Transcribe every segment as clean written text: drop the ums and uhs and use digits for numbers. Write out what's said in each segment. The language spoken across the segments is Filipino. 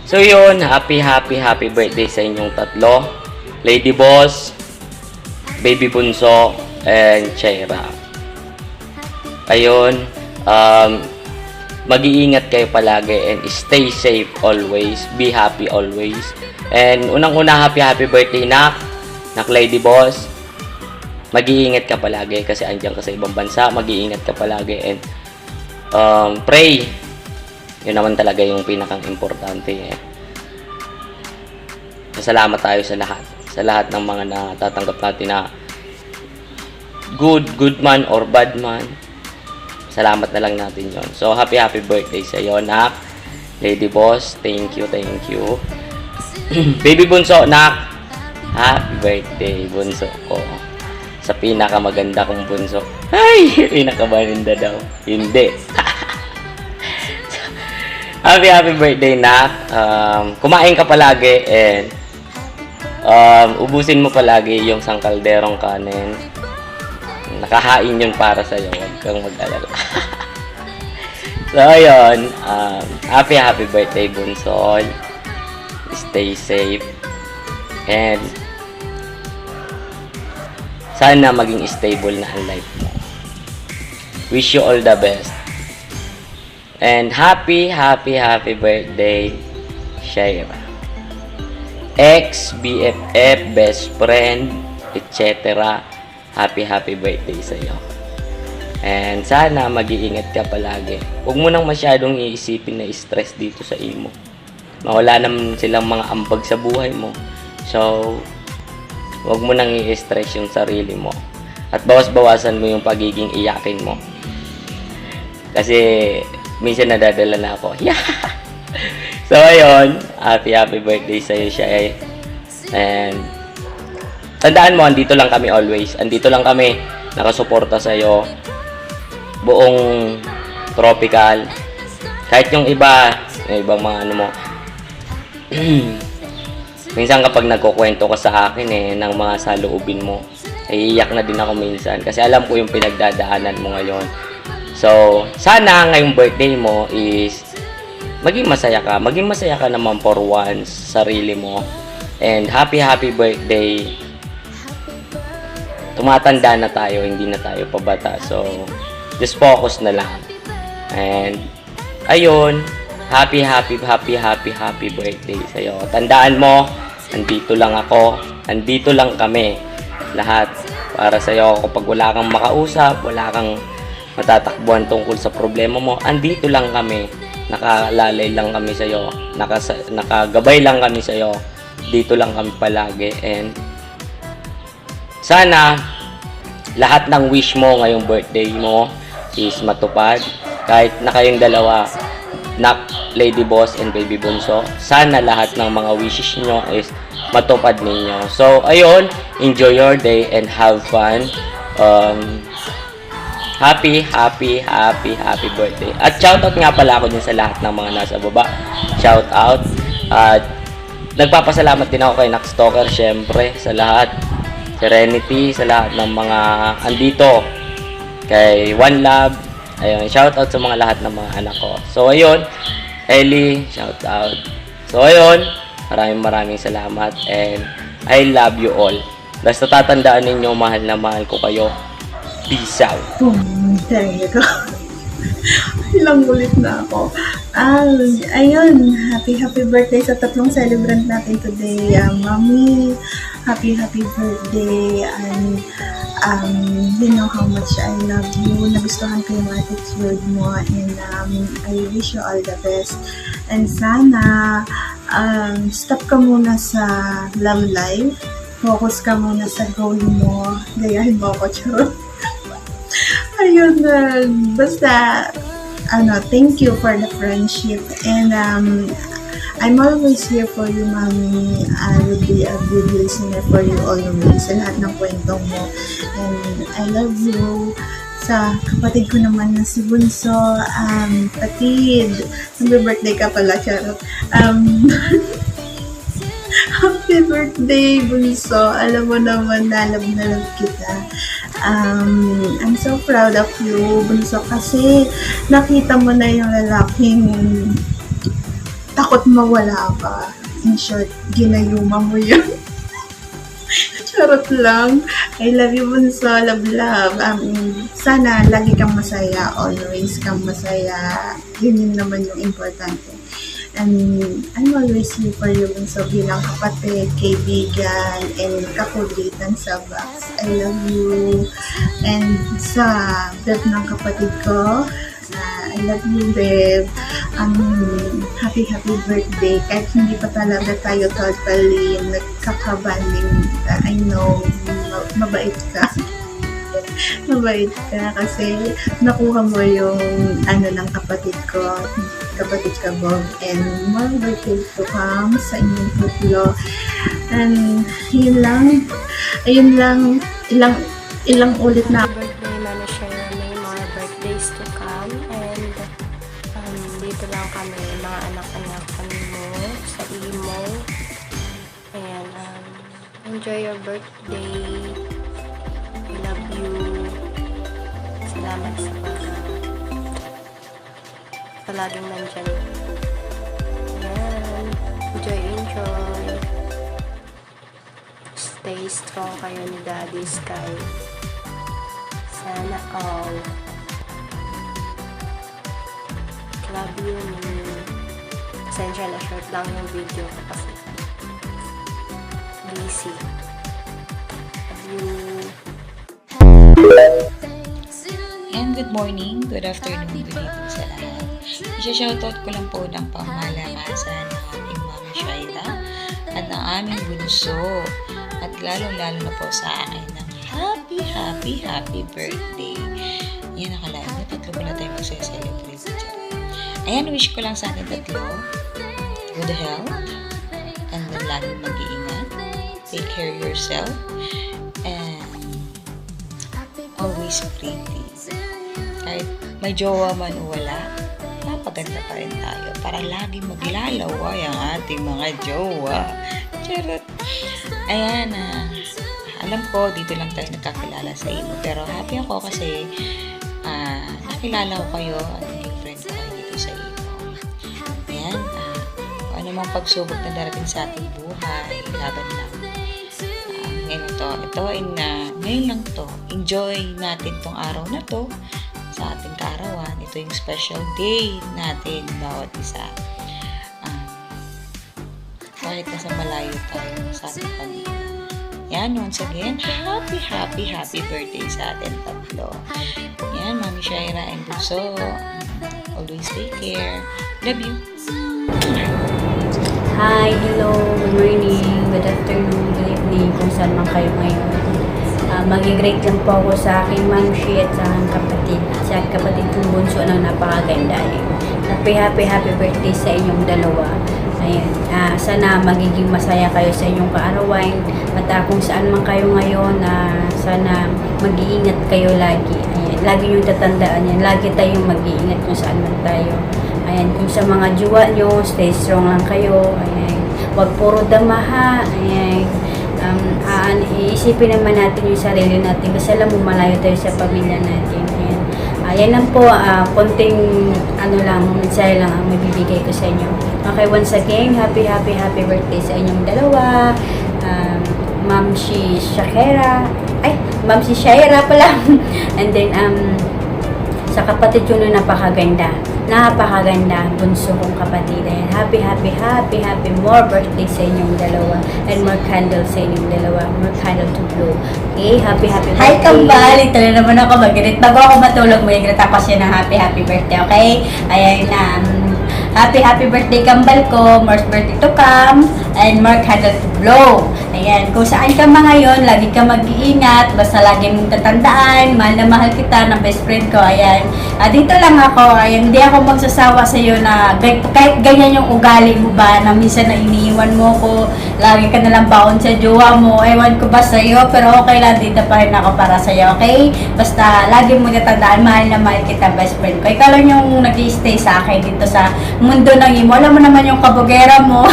So yun, happy birthday sa inyong tatlo. Lady Boss, Baby Bunso, and Chaira. Ayun, mag-iingat kayo palagi and stay safe always. Be happy always. And unang-una, happy birthday, Nak Lady Boss. Mag-iingat ka palagi kasi andyan ka sa ibang bansa. Mag-iingat ka palagi and pray. Yun naman talaga yung pinakang importante eh. Salamat tayo sa lahat ng mga natatanggap natin na good man or bad man. Salamat na lang natin yon. So happy birthday sa iyo, Nak Lady Boss. Thank you. Baby Bunso, Nak, happy birthday bunso ko. Sa pinakamaganda kong bunso. Ay, pinakamarinda daw. Hindi. Happy birthday, Nak. Kumain ka palagi and ubusin mo palagi yung sangkalderong kanin. Nakahain yun para sa'yo. Huwag kang mag-alala. So, ayun. Happy birthday, Bunso. Stay safe. And sana maging stable na ang life mo. Wish you all the best. And happy birthday, Shaira. Ex, BFF, best friend, etc. Happy birthday sa iyo. And sana mag-iingat ka palagi. Huwag mo nang masyadong iisipin na stress dito sa imo. Mawala naman silang mga ambag sa buhay mo. So, huwag mo nang i-stress yung sarili mo. At bawas-bawasan mo yung pagiging iyakin mo. Kasi minsan nadadala na ako. Yeah! So, ayun. Happy birthday sa'yo siya. And tandaan mo, andito lang kami always. Andito lang kami. Nakasuporta sa'yo. Buong tropical. Kahit yung ibang mga ano mo. Minsan kapag nagkukwento ka sa akin ng mga saloobin mo, ay iiyak na din ako minsan. Kasi alam ko yung pinagdadaanan mo ngayon. So, sana ngayong birthday mo is maging masaya ka. Maging masaya ka naman for once sa sarili mo. And happy birthday. Tumatanda na tayo, hindi na tayo pabata. So, just focus na lang. And ayun, happy birthday sa'yo. Tandaan mo, andito lang ako, andito lang kami. Lahat para sa'yo. Kapag wala kang makausap, wala kang matatakbuhan tungkol sa problema mo, andito lang kami. Nakalalay lang kami sa'yo. Nakagabay lang kami sa'yo. Dito lang kami palagi. And sana lahat ng wish mo ngayong birthday mo is matupad. Kahit na kayong dalawa, Nak Lady Boss and Baby Bunso, sana lahat ng mga wishes nyo is matupad ninyo. So, ayun, enjoy your day and have fun. Happy birthday. At shoutout nga pala ako din sa lahat ng mga nasa baba. Shoutout. At nagpapasalamat din ako kay Nak Stalker, syempre, sa lahat. Serenity, sa lahat ng mga andito. Kay One Love. Ayun, shoutout sa mga lahat ng mga anak ko. So, ayun. Ellie, shoutout. So, ayun. Maraming salamat. And I love you all. Basta tatandaan ninyo, mahal na mahal ko kayo. Peace out. There you go. Ilang ulit na ako. Ayun, happy birthday sa tatlong celebrant natin today. Mommy, happy birthday. And you know how much I love you. Nagustuhan ko yung attitude mo. And I wish you all the best. And sana, stop ka muna sa love life. Focus ka muna sa goal mo. Gayahin mo ako, charot. Ayun, basta, thank you for the friendship. And I'm always here for you, Mommy. I will be a good listener for you always sa lahat ng kwento mo. And I love you. Sa kapatid ko naman na si Bunso, Patid, nag-birthday ka pala, charot. Happy birthday, Bunso. Alam mo naman, na love kita. I'm so proud of you, Bunso, kasi nakita mo na yung lalaking takot mawala ka. In short, ginayuma mo yun. Charot lang. I love you, bunso. Love, love. Sana lagi kang masaya. Always kang masaya. Yun naman yung importante. And I'm always here for you, bunso, bilang kapatid, kaibigan, and kakulitan sa box. I love you. And sa birth ng kapatid ko, I love you, babe. Happy birthday. Kahit hindi pa talaga tayo totally nagkakabanding. I know, mabait ka. Mabait ka kasi nakuha mo yung ng kapatid ko. Kapatid ka, Bob. And more birthday to come sa inyong tutlo. And yun lang. Ayun lang. Ilang ulit na Birthday na na siya, may mga birthdays to come, and dito lang kami, mga anak-anak mo sa imo. Ayan, enjoy your birthday. I love you. Salamat sa palaging nandyan. Ayan, enjoy. Stay strong kayo ni Daddy Sky. Sana all. Love you. Pasensya na, short lang yung video ko kasi busy. Love you. And good morning, good afternoon, good evening sa lahat. Isa-shoutout ko lang po ng pangmalakasan ng ating Mama Shaila at ng aming bunso at lalong-lalo na po sa akin ng happy birthday. Yan, nakalain na tatlo ko na tayo magse-celebrate dyan. Ayan, wish ko lang sa atin tatlo good health and then laging mag-iingat, take care of yourself, and always pretty. Kahit may jowa man o wala, napaganda pa rin tayo para lagi maglalaway ang ating mga jowa. Charot! Ayan, alam ko, dito lang tayo nagkakilala sa iyo. Pero happy ako kasi nakilala ko kayo at naging friend ko kayo dito sa iyo. Ayan, kung ano mang pagsubok na darating sa ating buhay, laban lang. Ngayon lang to. Enjoy natin tong araw na to sa ating kaarawan. Ito yung special day natin, bawat isa. Kahit nasa malayo tayo sa ating pamilya. Yan, once again, happy birthday sa atin tatlo. Yan, Mami Shaira and Bunso. Always take care. Love you. Hi, hello, good morning, good afternoon, good evening, kung saan man kayo ngayon. Mag-great lang po ako sa aking mamshi at sa aking kapatid. Sa kapatid kong bunso na napakaganda. Happy birthday sa inyong dalawa. Ayan, sana magiging masaya kayo sa inyong kaarawan. At kung saan man kayo ngayon, sana mag-iingat kayo lagi. Ayan, lagi nyo tatandaan yan. Lagi tayong mag-iingat kung saan man tayo. Ayan, kung sa mga jowa nyo, stay strong lang kayo. Ayan, huwag puro damaha. Ayan, iisipin naman natin yung sarili natin kasi alam mo, malayo tayo sa pamilya natin. Ayan, ayan lang po, konting mensahe lang ang mabibigay ko sa inyo. Okay, once again, happy birthday sa inyong dalawa. Ma'am si Shaira pala. And then, sa kapatid ko na napakaganda, bunso kong kapatid. Ayan, happy, more birthday sa inyong dalawa, and more candles sa inyong dalawa, more candle to blow. Okay, happy birthday. Hi, kambal! Ito na naman ako mag-greet. Bago ako matulog, mag-greet ako siya ng happy birthday, okay? Ayan na, happy birthday, kambal ko, more birthday to come, and more candle to blow. Ayan, kung saan ka ngayon, lagi ka mag-iingat, basta lagi mong tatandaan, mahal na mahal kita ng best friend ko. Ayan, dito lang ako. Ayan, hindi ako magsasawa sa iyo na kahit ganyan yung ugali mo ba, na minsan na iniiwan mo ko, lagi ka nalang baon sa jowa mo, ewan ko ba sa iyo, pero okay lang, dito pa rin ako para sa iyo, okay? Basta lagi mo tatandaan, mahal na mahal kita, best friend ko. Ikaw lang yung nag-i-stay sa akin dito sa mundo ng imo. Alam mo naman yung kabugera mo.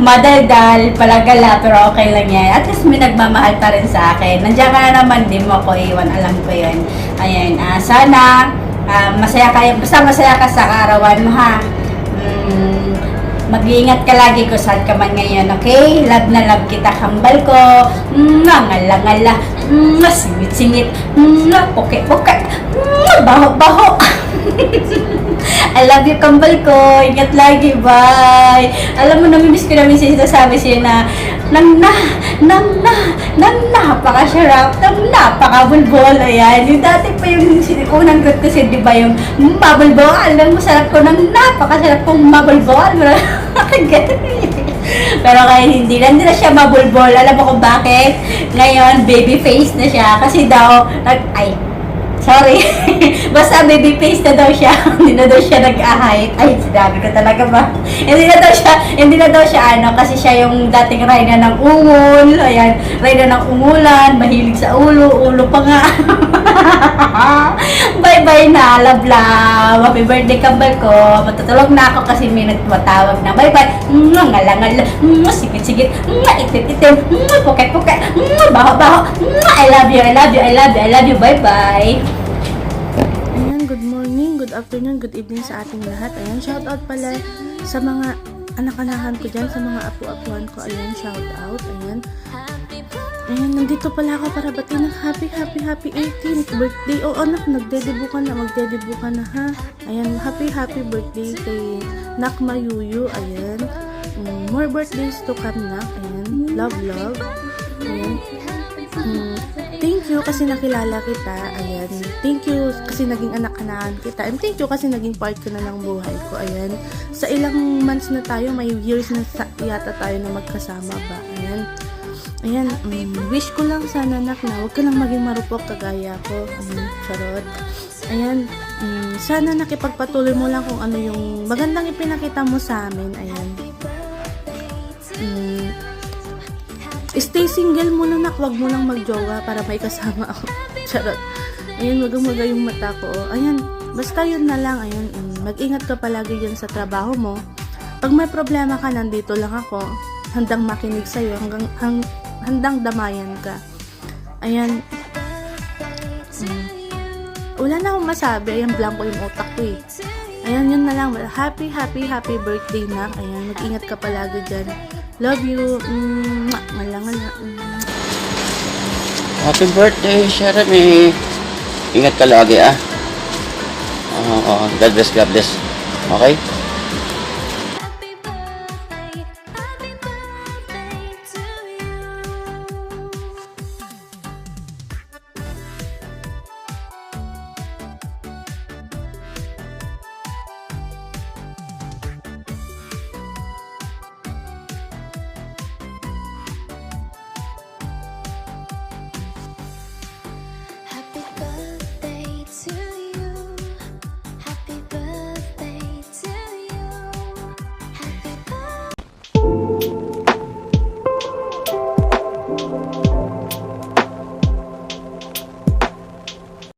Madaldal, palagala, pero okay lang yan. At least may nagmamahal pa rin sa akin. Nandiyan ka na naman, di mo ako iwan, alam ko yun. Ayan, sana masaya kayo, basta masaya ka sa kaarawan mo, ha. Mag-iingat ka lagi kung saan ka man ngayon, okay? Love na love kita, kambal ko. Ngala-ngala. Singit-singit. Puke-puke. Baho-baho. I love you, kambal ko. Ingat lagi, bye. Alam mo, namimiss ko namin sinasabi siya na napakasarap, napakabulbol. Ayan, yung dati pa yung unang grade kasi, di ba, yung mabulbol. Alam mo, sarap ko ng napakasarap kong mabulbol. Pero kaya hindi na siya mabulbol. Alam mo kung bakit? Ngayon, baby face na siya. Kasi daw, sorry. Basta baby face na daw siya. Hindi na daw siya nag-ahit. Ay, sinabi ko talaga ba? Hindi na daw siya kasi siya yung dating reyna ng ungol. Ayan, reyna ng ungulan, mahilig sa ulo pa nga. Bye-bye na, love love. Happy birthday, kambal ko. Matutulog na ako kasi may nagtatawag na. Bye-bye. Ngala-ngala. Sigit-sigit. Itim-itim. Puke-puke. Baho-baho. I love you, I love you, I love you, I love you. Bye-bye. Ayan, good morning, good afternoon, good evening sa ating lahat. Ayan, shout out pala sa mga anak-anakan ko dyan, sa mga apu-apuan ko. Ayan, shout out. Ayan. Ayan, nandito pala ako para batiin ng happy 18th birthday. O anak, magdedebut ka na ha. Ayan, happy birthday kay Nakma Yuyu. Ayan, more birthdays to come, Nak. Ayan, love. Ayan. Thank you kasi nakilala kita. Ayan. Thank you kasi naging anak-anakan kita. And thank you kasi naging part ko na ng buhay ko. Ayan. Sa ilang months na tayo, may years na yata tayo na magkasama ba. Ayan. Ayan. Wish ko lang sana, Nak, na huwag ka lang maging marupok kagaya ko. Charot. Ayan. Sana nakipagpatuloy mo lang kung ano yung magandang ipinakita mo sa amin. Ayan. Stay single muna, Nak. Wag mo lang magjowa para may kasama ako. Charot. Ayan, maga yung mata ko. Ayan, basta yun na lang. Ayan, mag-ingat ka palagi dyan sa trabaho mo. Pag may problema ka, nandito lang ako. Handang makinig sa'yo. Handang damayan ka. Ayan. Wala na akong masabi. Ayan, blanco yung utak ko eh. Ayan, yun na lang. Happy birthday, Nak. Ayan, mag-ingat ka palagi dyan. Love you. Malangala. Happy birthday, Jeremy. Ingat ka lagi, ah. God bless. Okay?